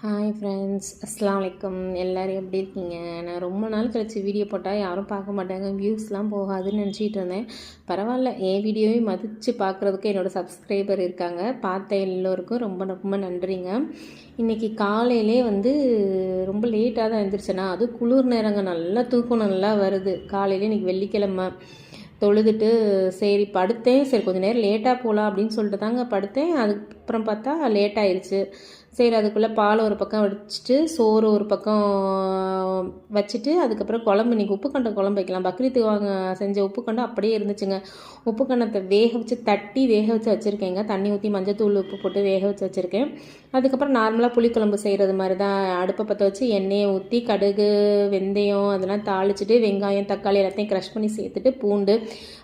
Hi friends, அஸ்ஸலாமு அலைக்கும். எல்லோரும் எப்படி இருக்கீங்க? நான் ரொம்ப நாள் கழிச்சு வீடியோ போட்டால் யாரும் பார்க்க மாட்டாங்க, வியூஸ்லாம் போகாதுன்னு நினச்சிட்டு இருந்தேன். பரவாயில்ல, என் வீடியோவையும் மதித்து பார்க்குறதுக்கு என்னோடய சப்ஸ்கிரைபர் இருக்காங்க. பார்த்த எல்லோருக்கும் ரொம்ப ரொம்ப நன்றிங்க. இன்றைக்கி காலையிலே ரொம்ப லேட்டாக தான் எழுந்திரிச்சேன்னா, அது குளிர் நேரங்க, நல்லா தூக்கம் நல்லா வருது. காலையிலே இன்றைக்கி வெள்ளிக்கிழமை தொழுதுட்டு சரி படுத்தேன். சரி கொஞ்சம் நேரம் லேட்டாக போகலாம் அப்படின்னு சொல்லிட்டு தாங்க படுத்தேன். அதுக்கப்புறம் பார்த்தா லேட் ஆயிடுச்சு. சரி அதுக்குள்ளே பால் ஒரு பக்கம் வச்சுட்டு சோறு ஒரு பக்கம் வச்சுட்டு அதுக்கப்புறம் குழம்பு, இன்றைக்கி உப்புக்கண்டம் குழம்பு வைக்கலாம். பக்ரீத்துக்கு செஞ்ச உப்புக்கண்டம் அப்படியே இருந்துச்சுங்க. உப்புக்கண்டத்தை வேக வச்சு தட்டி வேக வச்சு வச்சுருக்கேங்க. தண்ணி ஊற்றி மஞ்சத்தூள் உப்பு போட்டு வேக வச்சு வச்சுருக்கேன். அதுக்கப்புறம் நார்மலாக புளிக்குழம்பு செய்கிறது மாதிரி தான் அடுப்பை பற்ற வச்சு எண்ணெயை ஊற்றி கடுகு வெந்தயம் அதெல்லாம் தாளிச்சிட்டு வெங்காயம் தக்காளி எல்லாத்தையும் க்ரஷ் பண்ணி சேர்த்துட்டு பூண்டு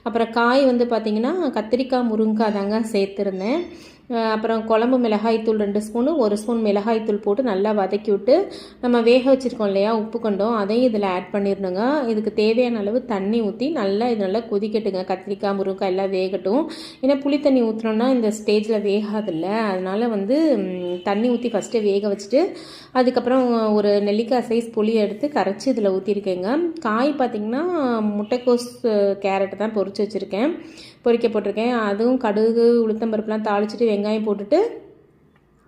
அப்புறம் காய் பார்த்திங்கன்னா கத்திரிக்காய் முருங்கைக்காய் தாங்க சேர்த்துருந்தேன். அப்புறம் குழம்பு மிளகாய்த்தூள் 2 ஸ்பூனு 1 ஸ்பூன் மிளகாய்த்தூள் போட்டு நல்லா வதக்கி விட்டு நம்ம வேக வச்சுருக்கோம் இல்லையா உப்பு கண்டம், அதையும் இதில் ஆட் பண்ணிடணுங்க. இதுக்கு தேவையான அளவு தண்ணி ஊற்றி நல்லா இது நல்லா கொதிக்கட்டுங்க. கத்திரிக்காய் முருங்கைக்காய் எல்லாம் வேகட்டும். ஏன்னா புளி தண்ணி ஊற்றினோன்னா இந்த ஸ்டேஜில் வேகாதில்ல, அதனால் தண்ணி ஊற்றி ஃபஸ்ட்டே வேக வச்சுட்டு அதுக்கப்புறம் ஒரு நெல்லிக்காய் சைஸ் புளி எடுத்து கரைச்சி இதில் ஊற்றிருக்கேங்க. காய் பார்த்திங்கன்னா முட்டைக்கோஸ் கேரட்டு தான் பொரிச்சு வச்சுருக்கேன், பொரிக்க போட்டிருக்கேன். அதுவும் கடுகு உளுத்தம்பருப்புலாம் தாளிச்சிட்டு வெங்காயம் போட்டுட்டு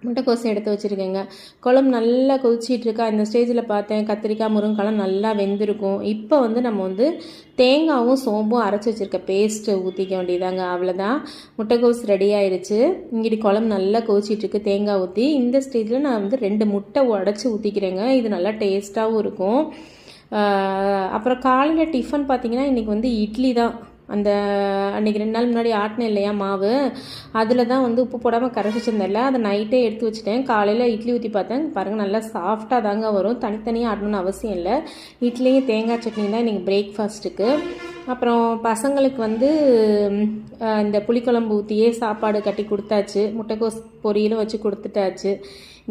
முட்டைக்கோசை எடுத்து வச்சுருக்கேங்க. குழம்பு நல்லா கொதிச்சிட்ருக்கா. இந்த ஸ்டேஜில் பார்த்தேன் கத்திரிக்காய் முருங்கைக்காய்லாம் நல்லா வெந்திருக்கும். இப்போ நம்ம தேங்காயும் சோம்பும் அரைச்சி வச்சுருக்க பேஸ்ட்டு ஊற்றிக்க வேண்டியதாங்க. அவ்வளோதான், முட்டைக்கோஸ் ரெடி ஆயிடுச்சு. இங்கிட்டு குழம்பு நல்லா கொதிச்சிட்ருக்கு. தேங்காய் ஊற்றி இந்த ஸ்டேஜில் நான் 2 முட்டை உடச்சி ஊற்றிக்கிறேங்க. இது நல்லா டேஸ்ட்டாகவும் இருக்கும். அப்புறம் காலையில் டிஃபன் பார்த்திங்கன்னா இன்றைக்கி இட்லி தான். அன்றைக்கி 2 நாள் முன்னாடி ஆட்டினேன் இல்லையா மாவு, அதில் தான் உப்பு போடாமல் கரைச்சி வச்சிருந்தேன்ல, அதை நைட்டே எடுத்து வச்சுட்டேன். காலையில் இட்லி ஊற்றி பார்த்தேன், பாருங்கள் நல்லா சாஃப்டாக தாங்க வரும். தனித்தனியாக ஆட்டணும்னு அவசியம் இல்லை. இட்லியும் தேங்காய் சட்னி தான் இன்றைக்கி பிரேக்ஃபாஸ்ட்டுக்கு. அப்புறம் பசங்களுக்கு இந்த புளிக்குழம்பு ஊற்றியே சாப்பாடு கட்டி கொடுத்தாச்சு. முட்டைக்கோஸ் பொரியலும் வச்சு கொடுத்துட்டாச்சு.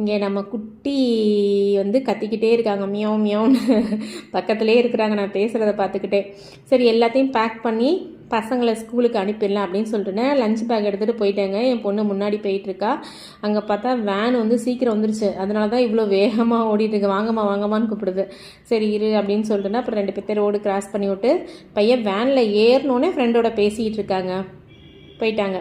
இங்கே நம்ம குட்டி கத்திக்கிட்டே இருக்காங்க, மியாவ் மியாவ்னு பக்கத்துலேயே இருக்கிறாங்க நான் பேசுகிறத பார்த்துக்கிட்டே. சரி எல்லாத்தையும் பேக் பண்ணி பசங்களை ஸ்கூலுக்கு அனுப்பிடலாம் அப்படின்னு சொல்லிட்டுனே லஞ்ச் பேக் எடுத்துகிட்டு போயிட்டேங்க. என் பொண்ணு முன்னாடி போயிட்டுருக்கா. அங்கே பார்த்தா வேன் சீக்கிரம் வந்துருச்சு. அதனால தான் இவ்வளோ வேகமாக ஓடிட்டுருக்கு. வாங்கம்மா வாங்கம்மான்னு கூப்பிடுது. சரி இரு அப்படின்னு சொல்லிட்டுனா அப்புறம் 2 பேர் ரோடு கிராஸ் பண்ணி விட்டு பையன் வேனில் ஏறினோன்னே ஃப்ரெண்டோட பேசிகிட்டு இருக்காங்க. போயிட்டாங்க.